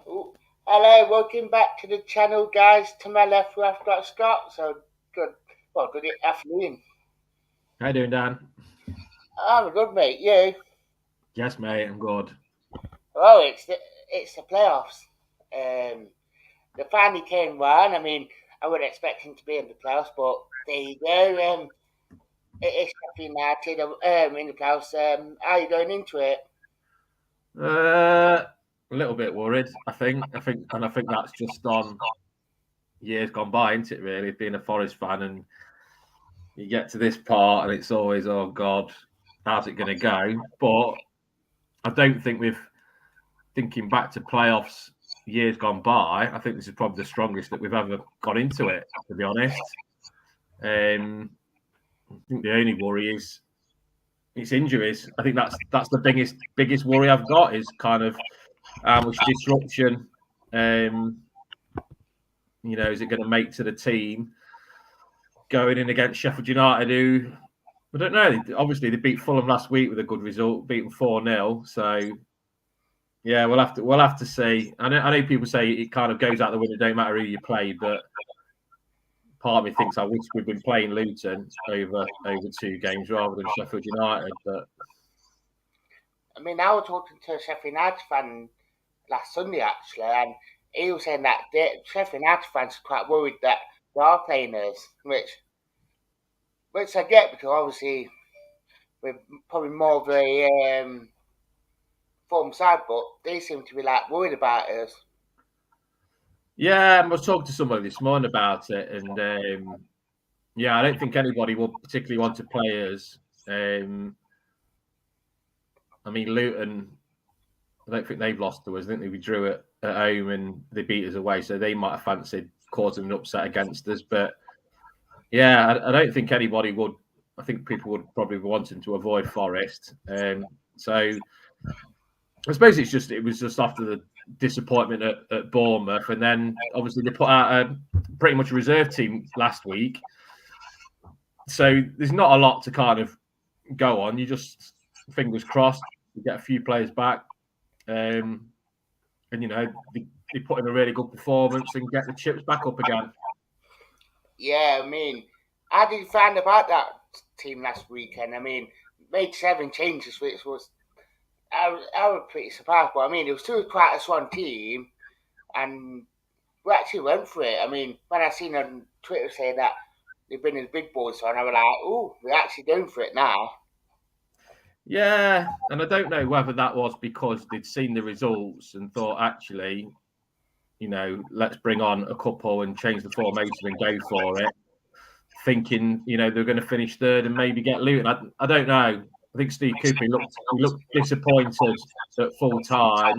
Ooh. Hello, welcome back to the channel, guys. To my left, we've got Scott. So good, good afternoon. How you doing, Dan? I'm good, mate. You? Yes, mate, I'm good. Oh, it's the playoffs. Um, they finally came round. I mean, I wasn't expecting to be in the playoffs, but there you go. It is Sheffield United in the playoffs. How are you going into it? A little bit worried. I think that's just on years gone by, isn't it? Really, being a Forest fan, and you get to this part, and it's always, oh God, how's it going to go? But I don't think we've thinking back to playoffs years gone by. I think this is probably the strongest that we've ever got into it. To be honest, I think the only worry is it's injuries. I think that's the biggest worry I've got is kind of how much disruption, is it going to make to the team going in against Sheffield United, who I don't know. Obviously, they beat Fulham last week with a good result, beat them 4-0. So yeah, we'll have to see. I know people say it kind of goes out the window. Don't matter who you play, but part of me thinks I wish we'd been playing Luton over 2 games rather than Sheffield United. But I mean, I was talking to a Sheffield United fan last Sunday actually, and he was saying that the Sheffield United fans are quite worried that they are playing us, which I get because obviously we're probably more of a form side, but they seem to be like worried about us. yeah, I was talking to somebody this morning about it, and yeah, I don't think anybody will particularly want to play us. I mean, Luton, I don't think they've lost to us. I think we drew it at home and they beat us away, so they might have fancied causing an upset against us. But yeah, I don't think anybody would. I think people would probably be wanting to avoid Forest. So I suppose it was just after the disappointment at Bournemouth, and then obviously they put out a pretty much a reserve team last week. So there's not a lot to kind of go on. You just fingers crossed you get a few players back, and they put in a really good performance and get the chips back up again. Yeah, I mean, how did you find about that team last weekend? I mean, made 7 changes, which was I was pretty surprised. But I mean, it was still quite a strong team, and we actually went for it. I mean, when I seen on Twitter saying that they've been in the big boys on, I was like, oh, we're actually going for it now. Yeah, and I don't know whether that was because they'd seen the results and thought, actually, let's bring on a couple and change the formation and go for it, thinking, they're going to finish third and maybe get Luton. I don't know. I think Steve Cooper he looked disappointed at full time.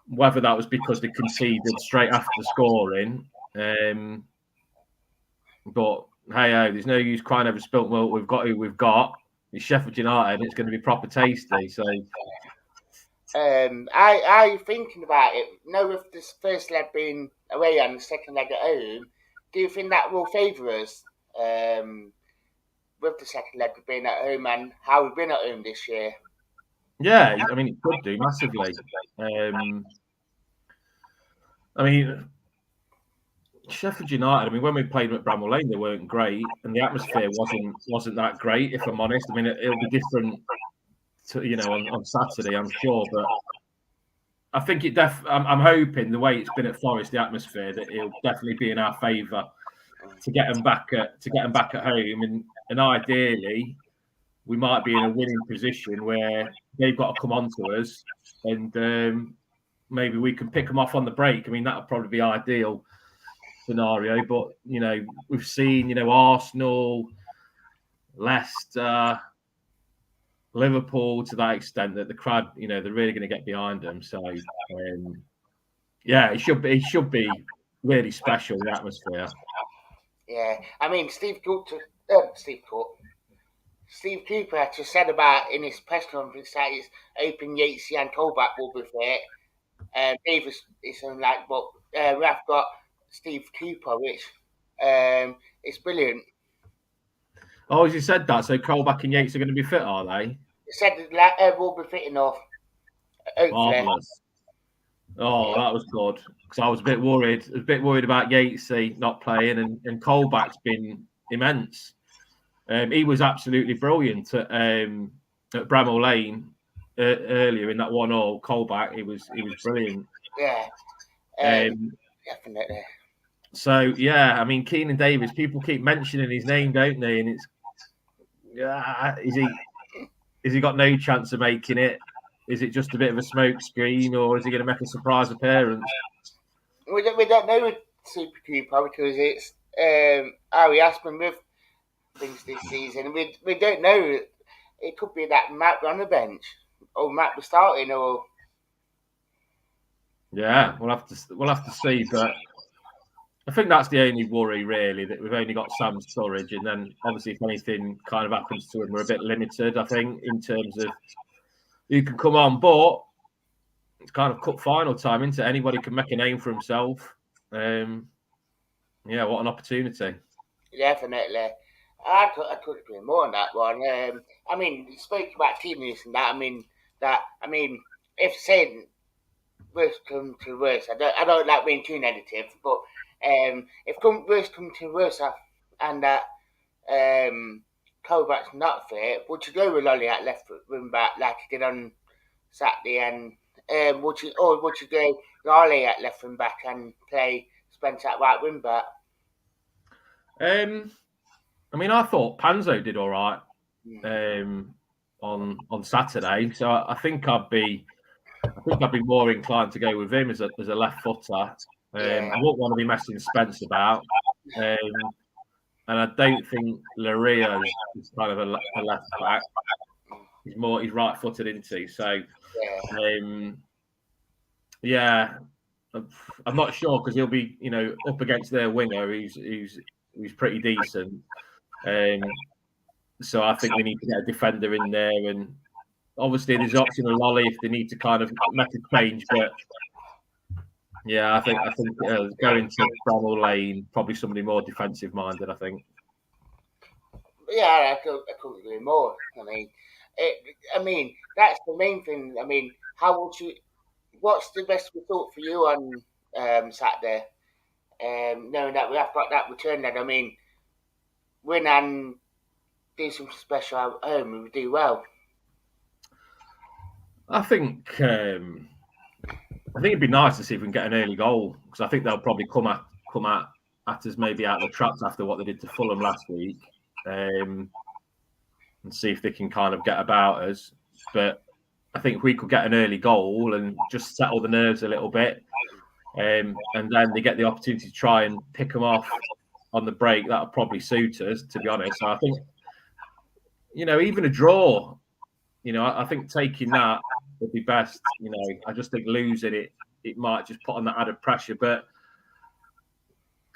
Whether that was because they conceded straight after scoring, but hey, there's no use crying over spilt milk. We've got who we've got. It's Sheffield United. It's going to be proper tasty. So Are you thinking about it? Now with this first leg being away and the second leg at home, do you think that will favour us? With the second leg being at home and how we've been at home this year. yeah, I mean, it could do massively. I mean, Sheffield United. I mean, when we played them at Bramall Lane, they weren't great, and the atmosphere wasn't that great. If I'm honest, I mean, it'll be different to on Saturday, I'm sure, but I think I'm hoping the way it's been at Forest, the atmosphere, that it'll definitely be in our favour to get them back at home, and ideally we might be in a winning position where they've got to come on to us, and maybe we can pick them off on the break. I mean, that would probably be ideal scenario, but we've seen Arsenal, Leicester, Liverpool to that extent that the crowd, they're really going to get behind them. So yeah, it should be really special, the atmosphere. Yeah, I mean Steve Cooper actually said about in his press conference that he's hoping Yatesy and Colback will be fit. Davis is like, but we have got Steve Cooper, which is brilliant. Oh, as you said that, so Colback and Yates are going to be fit, are they? He said that will be fit enough, hopefully. Marvellous. Oh, that was good because I was a bit worried. I was a bit worried about Yatesy not playing, and Colback's been immense. He was absolutely brilliant at Bramall Lane earlier in that 1-1. Colback, he was brilliant. Yeah, Um, definitely. so yeah, I mean Keenan Davis. People keep mentioning his name, don't they? And it's is he got no chance of making it? Is it just a bit of a smoke screen, or is he going to make a surprise appearance? We don't know with Super Cooper because it's Harry Aspen with things this season. We don't know. It could be that Matt on the bench, or Matt was starting, or Yeah, we'll have to see, but I think that's the only worry really, that we've only got Sam Sturridge, and then obviously if anything kind of happens to him, we're a bit limited, I think, in terms of who can come on. But it's kind of cup final time, isn't it? Anybody can make a name for himself. Yeah, what an opportunity. definitely. I could agree more on that one. I mean, you spoke about teammates and that. I mean, if saying worst come to worst, I don't like being too negative, but if worst come to worst, and that Kovacs not fit, would you go with Lolly at left wing back like he did on Saturday, and would you go Lolly at left wing back and play Spence at right wing back? I mean, I thought Panzo did all right Mm. on Saturday, so I think I'd be more inclined to go with him as a left footer. I Yeah, wouldn't want to be messing Spence about, and I don't think Laria is kind of a left back. He's right footed, isn't he? So yeah. yeah, I'm not sure because he'll be up against their winger who's pretty decent. So I think they need to get a defender in there, and obviously there's the option of Lolly if they need to kind of make a change. But yeah, I think going to Bramall Lane, probably somebody more defensive minded. I think. Yeah, I couldn't agree more. I mean, that's the main thing. I mean, how would you? What's the best result for you on Saturday? Knowing that we have got that return, then I mean, win and do something special at home, we would do well. I think it'd be nice to see if we can get an early goal, because I think they'll probably come at us maybe out of the traps after what they did to Fulham last week, and see if they can kind of get about us. But I think if we could get an early goal and just settle the nerves a little bit, and then they get the opportunity to try and pick them off on the break, that'll probably suit us, to be honest. So I think, even a draw, I think taking that would be best. I just think losing it might just put on that added pressure. But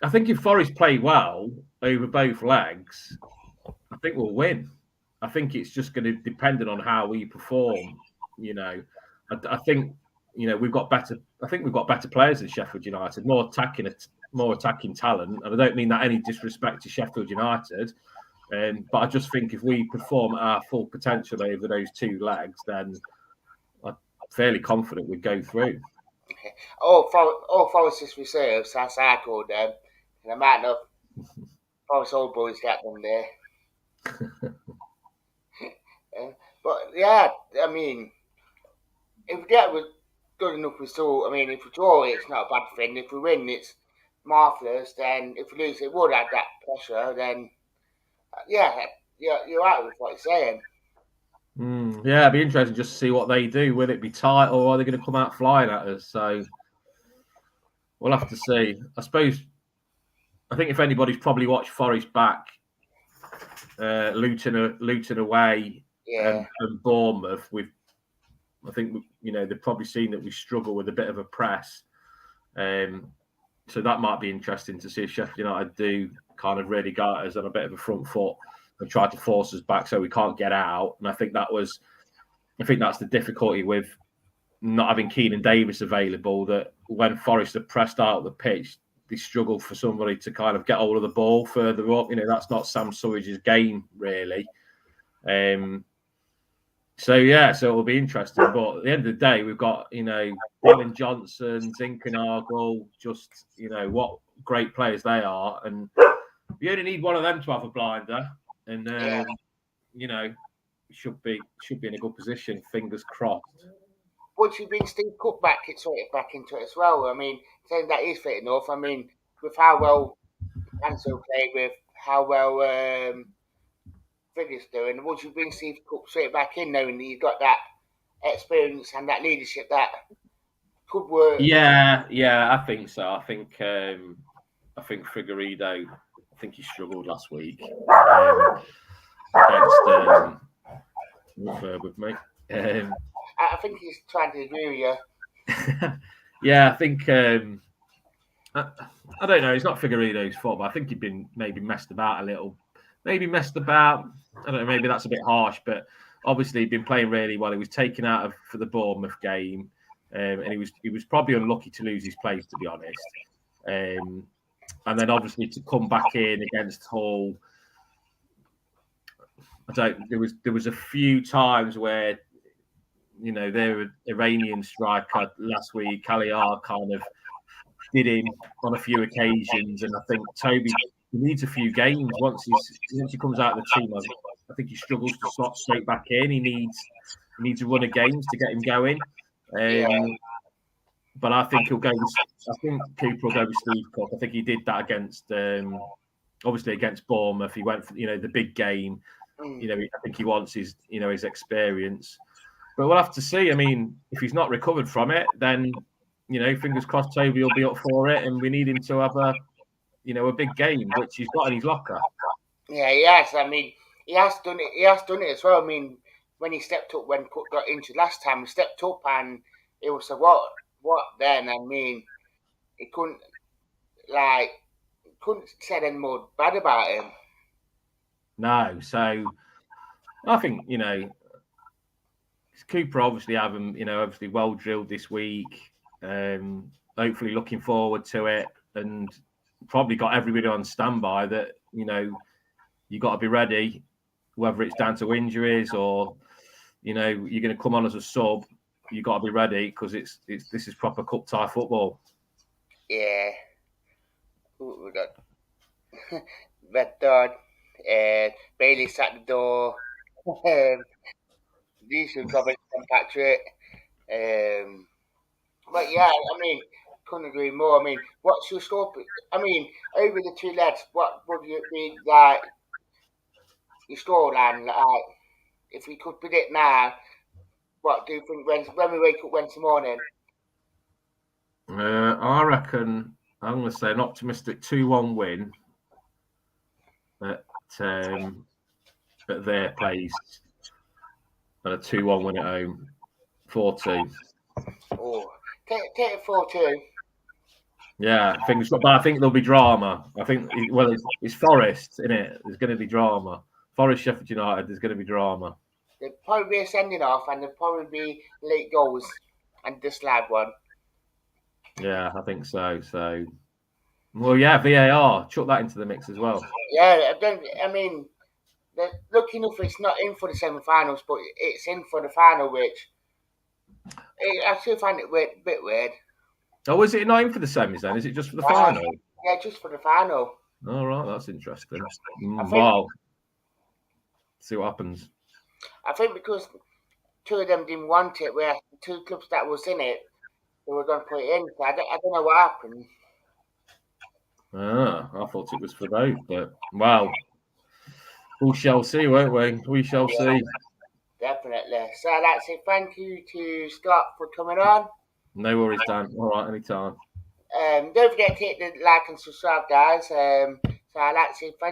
I think if Forest play well over both legs, I think we'll win. I think it's just going to depend on how we perform. I think we've got better. I think we've got better players than Sheffield United, more attacking talent. And I don't mean that any disrespect to Sheffield United, but I just think if we perform at our full potential over those two legs, then I'm fairly confident we'd go through. All Forest's reserves, that's I call them, and I might not Forest old boys get them there. But yeah, I mean, if we get a good enough result, I mean, if we draw, it's not a bad thing. If we win, it's marvellous. Then if we lose, it would add that pressure. Then yeah, you're right with what you're saying. Yeah, it'd be interesting just to see what they do. Will it be tight, or are they going to come out flying at us? So we'll have to see. I think if anybody's probably watched Forest back, Luton away, Yeah, and Bournemouth, I think they've probably seen that we struggle with a bit of a press. So that might be interesting to see if Sheffield United do kind of really go at us on a bit of a front foot and try to force us back so we can't get out. And I think that's the difficulty with not having Keenan Davis available, that when Forest are pressed out of the pitch, they struggle for somebody to kind of get hold of the ball further up. That's not Sam Surridge's game, really. So it'll be interesting. But at the end of the day, we've got Alan Johnson, Zinkernagel, just what great players they are, and you only need one of them to have a blinder, and should be in a good position. Fingers crossed. Once you bring Steve Cook back, it's sort of back into it as well. I mean, saying that is fit enough. I mean, with how well Cancel played, with how well Figure's doing, once you bring Steve Cook straight back in, knowing that you've got that experience and that leadership, that could work. Yeah, I think so. I think Figueiredo, I think he struggled last week against. With me. I think he's trying to agree with you. Yeah, I think I don't know. It's not Figueiredo's fault, but I think he'd been maybe messed about a little. Maybe messed about. I don't know. Maybe that's a bit harsh, but obviously he'd been playing really well. He was taken out for the Bournemouth game, and he was probably unlucky to lose his place, to be honest. And then obviously to come back in against Hull. There was a few times where their Iranian striker last week, Kaliar, kind of did him on a few occasions, and I think Toby needs a few games once he comes out of the team. I think he struggles to slot straight back in. He needs a run of games to get him going. But I think he'll go. I think Cooper will go with Steve Cook. I think he did that against obviously against Bournemouth. He went for the big game. I think he wants his his experience. But we'll have to see. I mean, if he's not recovered from it, then fingers crossed Toby will be up for it, and we need him to have a big game, which he's got in his locker. Yeah, he has. I mean, he has done it. He has done it as well. I mean, when he stepped up, when Cook got injured last time, he stepped up and it was a what then? I mean, he couldn't say any more bad about him. No, so I think Cooper obviously have him, obviously well drilled this week. Hopefully looking forward to it, and probably got everybody on standby that you got to be ready, whether it's down to injuries or you're going to come on as a sub. You got to be ready because this is proper cup tie football. Yeah. Ooh, we got Red Dog, Bailey's at the door. Decent comment from Patrick. But yeah, I mean, couldn't agree more. I mean, what's your score? I mean, over the two lads, what would you be like your scoreline? Like, if we could predict now, what do you think when we wake up Wednesday morning? I reckon I'm going to say an optimistic 2-1 win at their place, and a 2-1 win at home, 4-2. Oh, take it 4-2. Yeah, but I think there'll be drama. I think it's Forest, isn't it? There's going to be drama. Forest, Sheffield United. There's going to be drama. There'll probably be a sending off, and there'll probably be late goals and disallowed one. Yeah, I think so. So, well, yeah, VAR. Chuck that into the mix as well. Yeah, I mean, lucky enough, it's not in for the semi-finals, but it's in for the final, which I still find it a bit weird. Oh, is it not in for the semis then? Is it just for the final? Yeah, just for the final. All right, that's interesting. Wow. See what happens. I think because two of them didn't want it, where the two clubs that was in it, they were going to put it in. So I don't know what happened. I thought it was for both, but wow. We shall see, won't we? We shall see. Definitely. So I'd like to say thank you to Scott for coming on. No worries, Dan. All right, anytime. Don't forget to hit the like and subscribe, guys. So I'd like to say thank